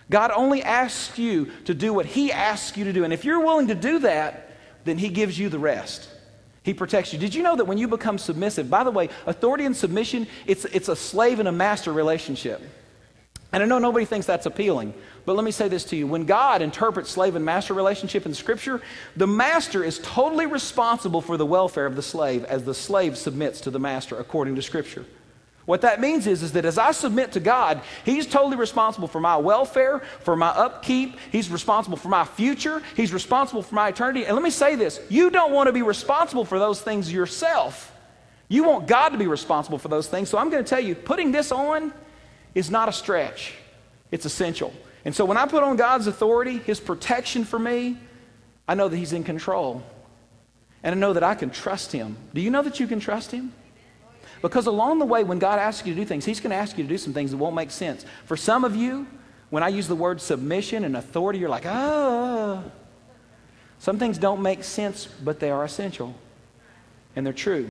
God only asks you to do what He asks you to do. And if you're willing to do that, then He gives you the rest. He protects you. Did you know that when you become submissive, by the way, authority and submission, it's a slave and a master relationship. And I know nobody thinks that's appealing, but let me say this to you. When God interprets slave and master relationship in Scripture, the master is totally responsible for the welfare of the slave as the slave submits to the master according to Scripture. What that means is that as I submit to God, He's totally responsible for my welfare, for my upkeep. He's responsible for my future. He's responsible for my eternity. And let me say this, you don't want to be responsible for those things yourself. You want God to be responsible for those things. So I'm going to tell you, putting this on is not a stretch. It's essential. And so when I put on God's authority, His protection for me, I know that He's in control. And I know that I can trust Him. Do you know that you can trust Him? Because along the way, when God asks you to do things, He's going to ask you to do some things that won't make sense. For some of you, when I use the word submission and authority, you're like, oh. Some things don't make sense, but they are essential. And they're true.